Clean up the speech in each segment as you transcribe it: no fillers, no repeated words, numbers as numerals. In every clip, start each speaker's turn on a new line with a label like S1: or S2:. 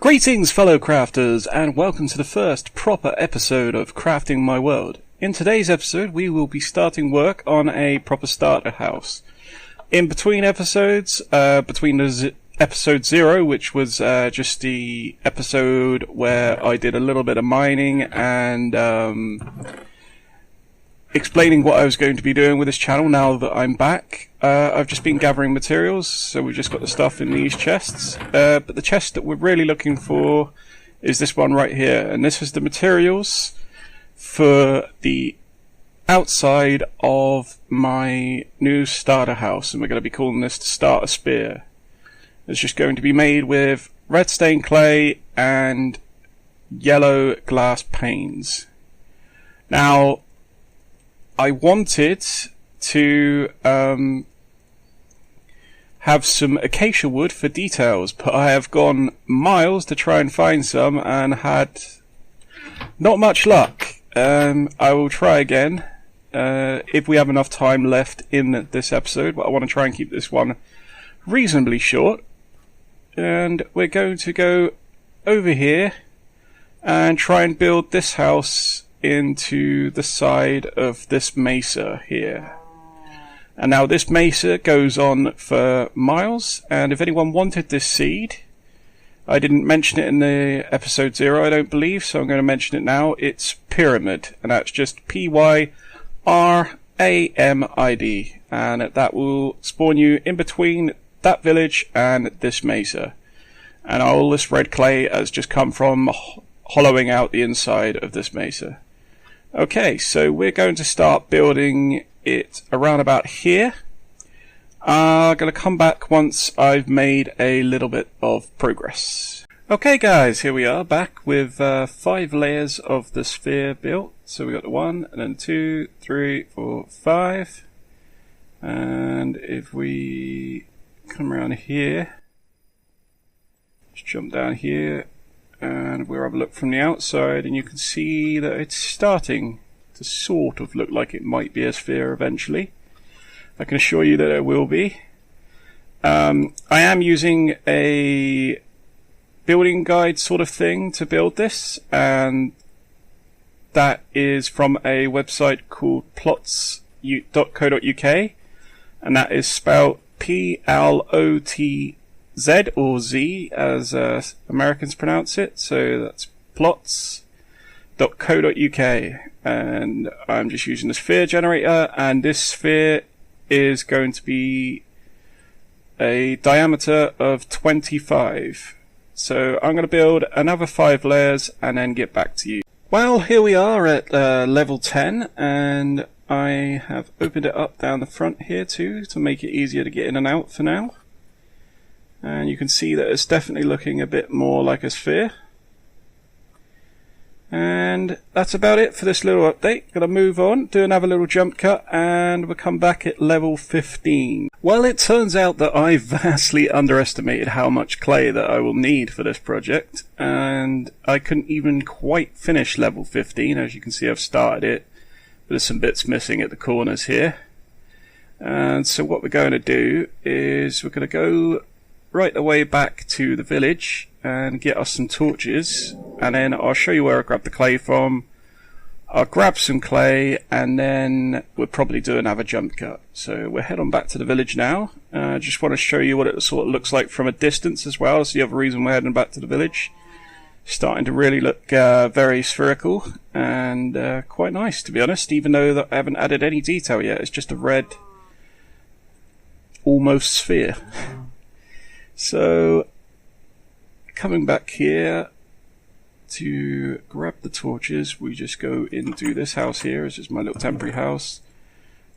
S1: Greetings fellow crafters, and welcome to the first proper episode of Crafting My World. In today's episode we will be starting work on a proper starter house. In between episodes, episode 0, which was just the episode where I did a little bit of mining and explaining what I was going to be doing with this channel now that I'm back. I've just been gathering materials, so we've just got the stuff in these chests. But the chest that we're really looking for is this one right here, and this is the materials for the outside of my new starter house, and we're going to be calling this the starter spear. It's just going to be made with red stained clay and yellow glass panes. Now, I wanted to have some acacia wood for details, but I have gone miles to try and find some and had not much luck. I will try again if we have enough time left in this episode, but I want to try and keep this one reasonably short. And we're going to go over here and try and build this house into the side of this mesa here. And now this mesa goes on for miles, and if anyone wanted this seed, I didn't mention it in the episode 0, I don't believe, so I'm going to mention it now. It's Pyramid, and that's just Pyramid, and that will spawn you in between that village and this mesa. And all this red clay has just come from hollowing out the inside of this mesa. Okay, so we're going to start building it around about here. I'm going to come back once I've made a little bit of progress. Okay guys, here we are back with 5 layers of the sphere built. So we got the 1, and then 2, 3, 4, 5. And if we come around here, just jump down here, and we'll have a look from the outside, and you can see that it's starting to sort of look like it might be a sphere eventually. I can assure you that it will be. I am using a building guide sort of thing to build this, and that is from a website called plots.co.uk, and that is spelled P-L-O-T-Z or Z as Americans pronounce it, so that's plots.co.uk, and I'm just using the sphere generator, and this sphere is going to be a diameter of 25. So I'm going to build another 5 layers and then get back to you. Well, here we are at level 10, and I have opened it up down the front here too to make it easier to get in and out for now. And you can see that it's definitely looking a bit more like a sphere. And that's about it for this little update. Gonna move on, do another little jump cut, and we'll come back at level 15. Well, it turns out that I vastly underestimated how much clay that I will need for this project, and I couldn't even quite finish level 15. As you can see, I've started it, but there's some bits missing at the corners here. And so what we're going to do is we're going to go right the way back to the village and get us some torches, and then I'll show you where I grabbed the clay from. I'll grab some clay, and then we'll probably do another jump cut. So we're heading back to the village now. Just want to show you what it sort of looks like from a distance as well. That's the other reason we're heading back to the village. Starting to really look very spherical and quite nice, to be honest, even though that I haven't added any detail yet. It's just a red almost sphere. So coming back here to grab the torches, we just go into this house here. This is my little temporary house.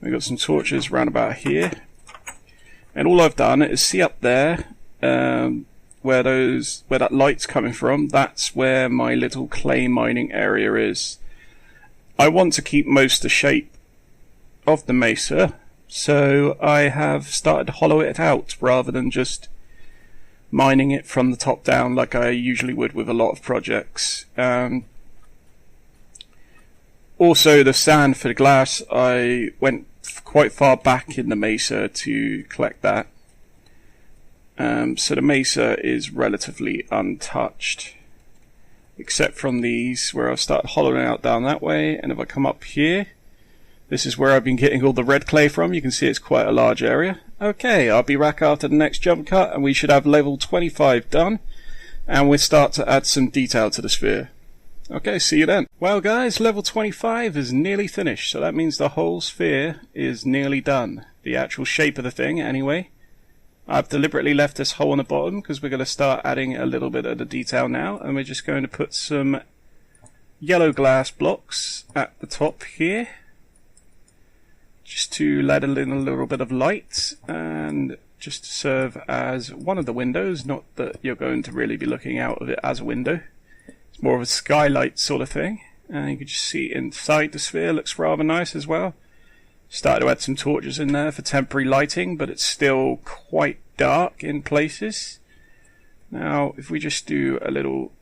S1: We've got some torches around about here, and all I've done is see up there where that light's coming from. That's where my little clay mining area is. I want to keep most of the shape of the mesa, so I have started to hollow it out rather than just mining it from the top down like I usually would with a lot of projects. Also, the sand for the glass, I went quite far back in the mesa to collect that. So the mesa is relatively untouched, except from these where I'll start hollowing out down that way. And if I come up here, this is where I've been getting all the red clay from. You can see it's quite a large area. Okay, I'll be back after the next jump cut, and we should have level 25 done, and we'll start to add some detail to the sphere. Okay, see you then. Well guys, level 25 is nearly finished, so that means the whole sphere is nearly done. The actual shape of the thing, anyway. I've deliberately left this hole on the bottom because we're going to start adding a little bit of the detail now, and we're just going to put some yellow glass blocks at the top here, just to let in a little bit of light, and just to serve as one of the windows. Not that you're going to really be looking out of it as a window. It's more of a skylight sort of thing. And you can just see inside the sphere. Looks rather nice as well. Started to add some torches in there for temporary lighting, but it's still quite dark in places. Now, if we just do a little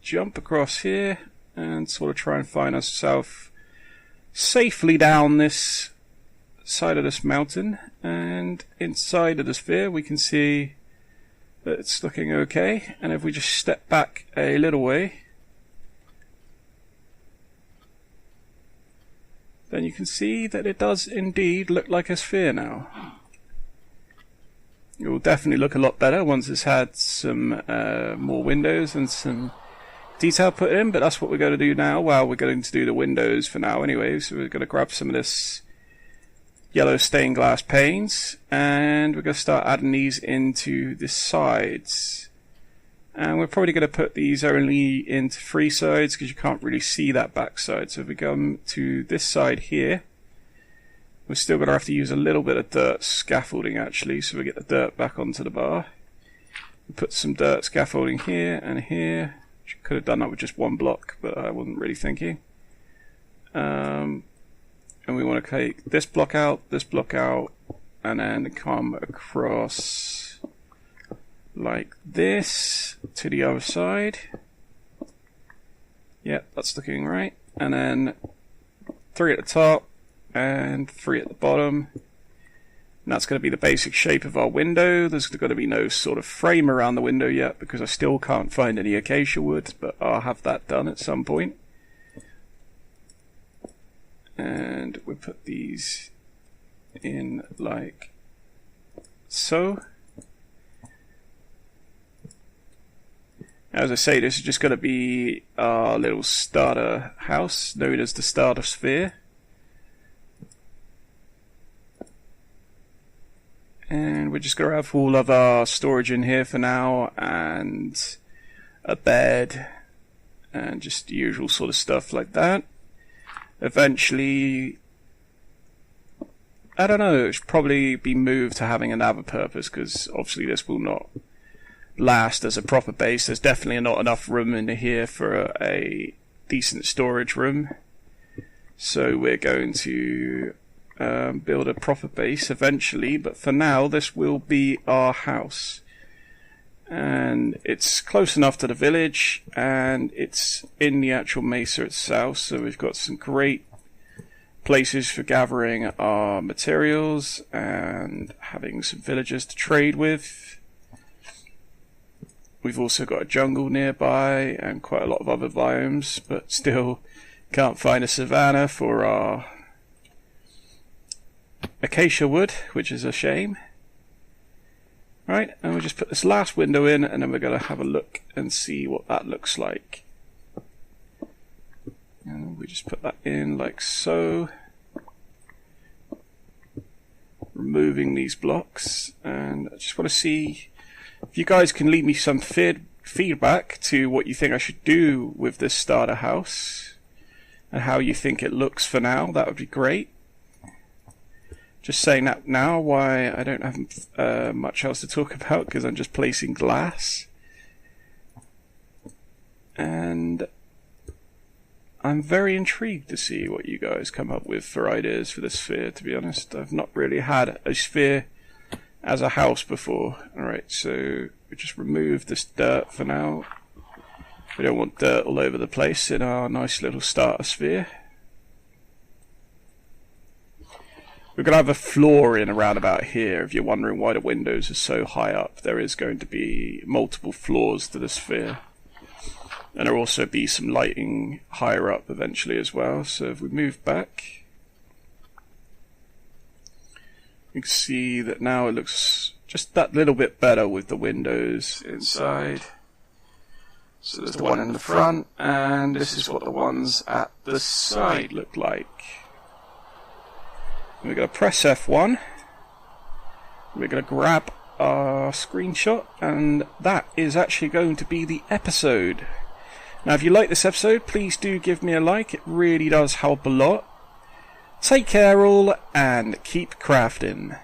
S1: jump across here and sort of try and find ourselves safely down this side of this mountain, and inside of the sphere we can see that it's looking okay. And if we just step back a little way, then you can see that it does indeed look like a sphere now. It will definitely look a lot better once it's had some more windows and some detail put in, but that's what we're going to do now. Well, we're going to do the windows for now anyway, so we're going to grab some of this yellow stained glass panes, and we're going to start adding these into the sides. And we're probably going to put these only into 3 sides because you can't really see that back side. So if we come to this side here, we're still going to have to use a little bit of dirt scaffolding actually, so we get the dirt back onto the bar. We put some dirt scaffolding here and here. Could have done that with just 1 block, but I wasn't really thinking. And we want to take this block out, and then come across like this to the other side. Yep, that's looking right. And then 3 at the top and 3 at the bottom. And that's going to be the basic shape of our window. There's going to be no sort of frame around the window yet because I still can't find any acacia wood, but I'll have that done at some point. And we put these in like so. As I say, this is just going to be our little starter house known as the starter sphere. And we're just going to have all of our storage in here for now, and a bed and just the usual sort of stuff like that. Eventually, I don't know, it should probably be moved to having another purpose, because obviously this will not last as a proper base. There's definitely not enough room in here for a decent storage room. So we're going to build a proper base eventually, but for now this will be our house. And it's close enough to the village, and it's in the actual mesa itself, so we've got some great places for gathering our materials and having some villagers to trade with. We've also got a jungle nearby and quite a lot of other biomes, but still can't find a savanna for our acacia wood, which is a shame. Right, and we'll just put this last window in, and then we're going to have a look and see what that looks like. And we just put that in like so. Removing these blocks, and I just want to see if you guys can leave me some feedback to what you think I should do with this starter house and how you think it looks for now. That would be great. Just saying that now, why I don't have much else to talk about, because I'm just placing glass. And I'm very intrigued to see what you guys come up with for ideas for this sphere, to be honest. I've not really had a sphere as a house before. Alright, so we just remove this dirt for now. We don't want dirt all over the place in our nice little starter sphere. We're going to have a floor in around about here. If you're wondering why the windows are so high up, there is going to be multiple floors to the sphere. And there'll also be some lighting higher up eventually as well. So if we move back, you can see that now it looks just that little bit better with the windows inside. So there's the one in the front, and this is what the ones at the side look like. We're going to press F1. We're going to grab our screenshot, and that is actually going to be the episode. Now, if you like this episode, please do give me a like. It really does help a lot. Take care all, and keep crafting.